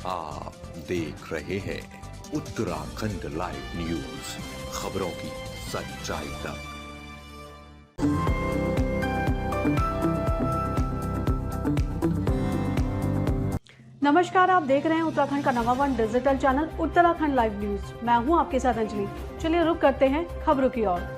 आप देख रहे हैं उत्तराखंड लाइव न्यूज, खबरों की सच्चाई तक। नमस्कार, आप देख रहे हैं उत्तराखंड का number 1 digital channel Uttarakhand live news. मैं हूं आपके साथ अंजलि। चलिए रुक करते हैं खबरों की ओर।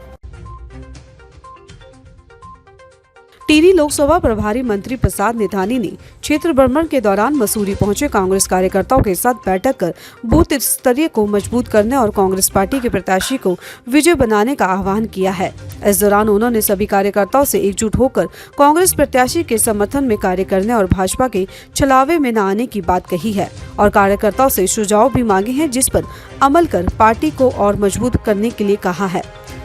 टिहरी लोकसभा प्रभारी मंत्री प्रसाद निधानी ने क्षेत्र भ्रमण के दौरान मसूरी पहुंचे कांग्रेस कार्यकर्ताओं के साथ बैठक कर बूथ स्तरीय को मजबूत करने और कांग्रेस पार्टी के प्रत्याशी को विजय बनाने का आह्वान किया है। इस दौरान उन्होंने सभी कार्यकर्ताओं से एकजुट होकर कांग्रेस प्रत्याशी के समर्थन में कार्य करने और भाजपा के छलावे में न आने की बात कही है और कार्यकर्ताओं से सुझाव भी मांगे हैं, जिस पर अमल कर पार्टी को और मजबूत करने के लिए कहा है।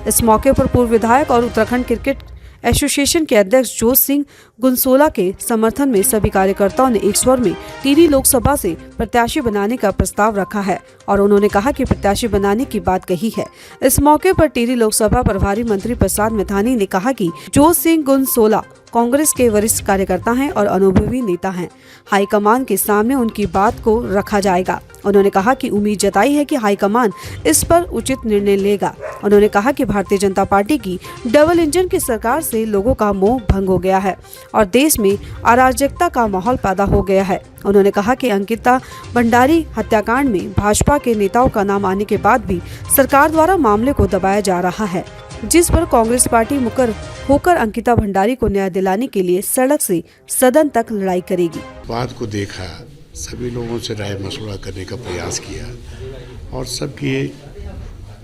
इस मौके पर पूर्व विधायक और उत्तराखंड क्रिकेट एसोसिएशन के अध्यक्ष जोत सिंह गुनसोला के समर्थन में सभी कार्यकर्ताओं ने एक स्वर में टिहरी लोकसभा से प्रत्याशी बनाने का प्रस्ताव रखा है और उन्होंने कहा कि प्रत्याशी बनाने की बात कही है। इस मौके पर टिहरी लोकसभा प्रभारी मंत्री प्रसाद निधानी ने कहा कि जोत सिंह गुनसोला कांग्रेस के वरिष्ठ कार्यकर्ता हैं और अनुभवी नेता हैं। हाईकमान के सामने उनकी बात को रखा जाएगा। उन्होंने कहा कि उम्मीद जताई है कि हाईकमान इस पर उचित निर्णय लेगा। उन्होंने कहा कि भारतीय जनता पार्टी की डबल इंजन की सरकार से लोगों का मोह भंग हो गया है और देश में अराजकता का माहौल पैदा हो गया है। उन्होंने कहा कि अंकिता भंडारी हत्याकांड में भाजपा के नेताओं का नाम आने के बाद भी सरकार द्वारा मामले को दबाया जा रहा है, जिस पर कांग्रेस पार्टी मुकर होकर अंकिता भंडारी को न्याय दिलाने के लिए सड़क से सदन तक लड़ाई करेगी। बात को देखा, सभी लोगों से राय मशवरा करने का प्रयास किया और सबकी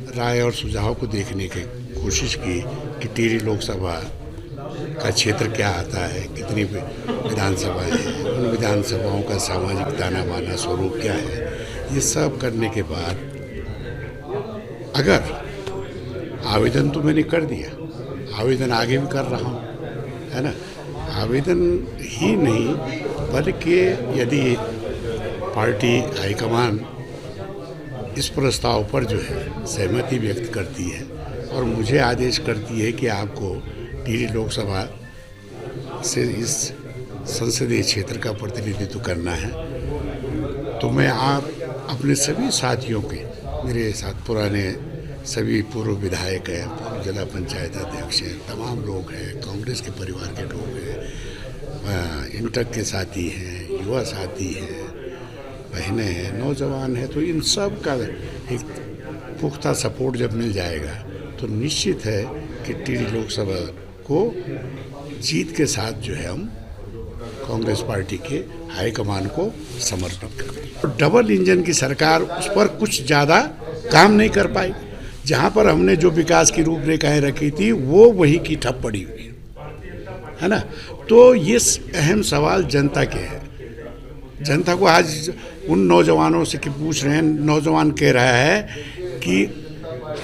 राय और सुझाव को देखने की कोशिश की कि टिहरी लोकसभा का क्षेत्र क्या आता है, कितनी विधानसभाएं हैं, उन विधानसभाओं का सामाजिक ताना बाना स्वरूप क्या है। ये सब करने के बाद अगर आवेदन तो मैंने कर दिया, आवेदन आगे भी कर रहा हूँ, है ना। आवेदन ही नहीं बल्कि यदि पार्टी हाईकमान इस प्रस्ताव पर जो है सहमति व्यक्त करती है और मुझे आदेश करती है कि आपको टिहरी लोकसभा से इस संसदीय क्षेत्र का प्रतिनिधित्व करना है, तो मैं आप अपने सभी साथियों के, मेरे साथ पुराने सभी पूर्व विधायक हैं, पूर्व जिला पंचायत अध्यक्ष हैं, तमाम लोग हैं, कांग्रेस के परिवार के लोग हैं, इंटर के साथी हैं, युवा साथी हैं, बहनें हैं, नौजवान हैं, तो इन सब का एक पुख्ता सपोर्ट जब मिल जाएगा तो निश्चित है कि टिहरी लोकसभा को जीत के साथ जो है हम कांग्रेस पार्टी के हाईकमान को समर्पित करेंगे। डबल इंजन की सरकार उस पर कुछ ज़्यादा काम नहीं कर पाई। जहाँ पर हमने जो विकास की रूपरेखाएं रखी थी वो वही की ठप पड़ी हुई है ना। तो ये अहम सवाल जनता के है। जनता को आज उन नौजवानों से पूछ रहे हैं, नौजवान कह रहा है कि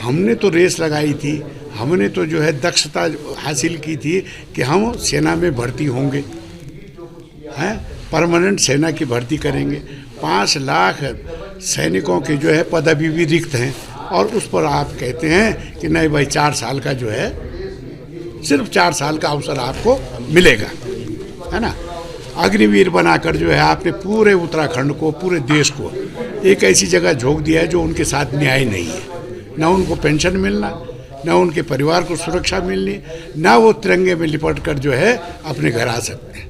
हमने तो रेस लगाई थी, हमने तो जो है दक्षता हासिल की थी कि हम सेना में भर्ती होंगे, हैं, परमानेंट सेना की भर्ती करेंगे, 5 लाख सैनिकों के जो है पद अभी भी रिक्त हैं और उस पर आप कहते हैं कि नहीं भाई 4 साल का जो है, सिर्फ 4 साल का अवसर आपको मिलेगा, है ना। अग्निवीर बनाकर जो है आपने पूरे उत्तराखंड को, पूरे देश को एक ऐसी जगह झोंक दिया है जो उनके साथ न्याय नहीं है। न उनको पेंशन मिलना, न उनके परिवार को सुरक्षा मिलनी, न वो तिरंगे में लिपट कर जो है अपने घर आ सकते हैं।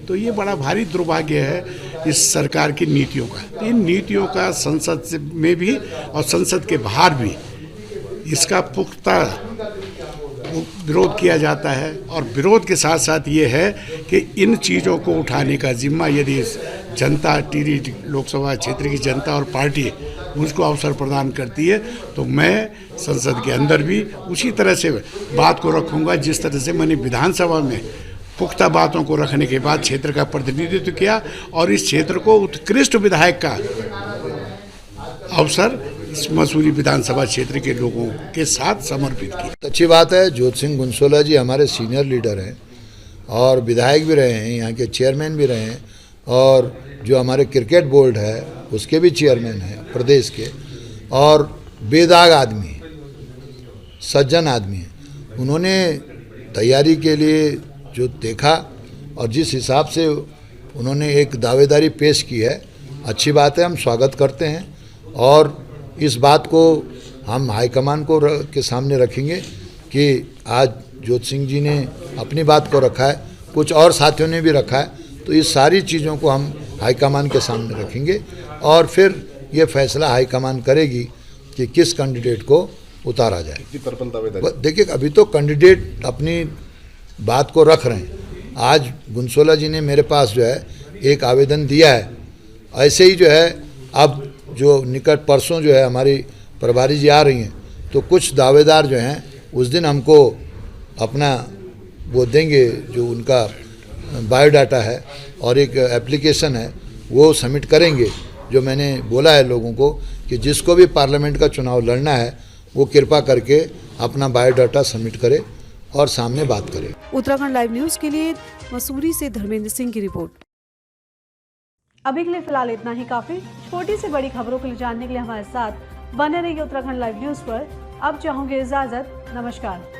तो ये बड़ा भारी दुर्भाग्य है इस सरकार की नीतियों का। इन नीतियों का संसद में भी और संसद के बाहर भी इसका पुख्ता विरोध किया जाता है और विरोध के साथ साथ ये है कि इन चीज़ों को उठाने का जिम्मा यदि जनता, टिहरी लोकसभा क्षेत्र की जनता और पार्टी मुझको अवसर प्रदान करती है तो मैं संसद के अंदर भी उसी तरह से बात को रखूँगा जिस तरह से मैंने विधानसभा में पुख्ता बातों को रखने के बाद क्षेत्र का प्रतिनिधित्व किया और इस क्षेत्र को उत्कृष्ट विधायक का अवसर इस मसूरी विधानसभा क्षेत्र के लोगों के साथ समर्पित किया। अच्छी बात है। जोत सिंह गुनसोला जी हमारे सीनियर लीडर हैं और विधायक भी रहे हैं, यहाँ के चेयरमैन भी रहे हैं और जो हमारे क्रिकेट बोर्ड है उसके भी चेयरमैन हैं प्रदेश के, और बेदाग आदमी हैं, सज्जन आदमी हैं। उन्होंने तैयारी के लिए जो देखा और जिस हिसाब से उन्होंने एक दावेदारी पेश की है, अच्छी बात है, हम स्वागत करते हैं और इस बात को हम हाईकमान को के सामने रखेंगे कि आज ज्योति सिंह जी ने अपनी बात को रखा है, कुछ और साथियों ने भी रखा है, तो इस सारी चीज़ों को हम हाईकमान के सामने रखेंगे और फिर ये फैसला हाईकमान करेगी कि किस कैंडिडेट को उतारा जाए। देखिए, अभी तो कैंडिडेट अपनी बात को रख रहे हैं। आज गुनसोला जी ने मेरे पास जो है एक आवेदन दिया है, ऐसे ही जो है अब जो निकट परसों जो है हमारी प्रभारी जी आ रही हैं, तो कुछ दावेदार जो हैं उस दिन हमको अपना वो देंगे, जो उनका बायोडाटा है और एक एप्लीकेशन है वो सबमिट करेंगे। जो मैंने बोला है लोगों को कि जिसको भी पार्लियामेंट का चुनाव लड़ना है वो कृपा करके अपना बायोडाटा सबमिट करे और सामने बात करे। उत्तराखंड लाइव न्यूज़ के लिए मसूरी से धर्मेंद्र सिंह की रिपोर्ट। अभी के लिए फिलहाल इतना ही काफी। छोटी से बड़ी खबरों के लिए जानने के लिए हमारे साथ बने रहिए उत्तराखंड लाइव न्यूज़ पर। अब चाहूंगी इजाजत, नमस्कार।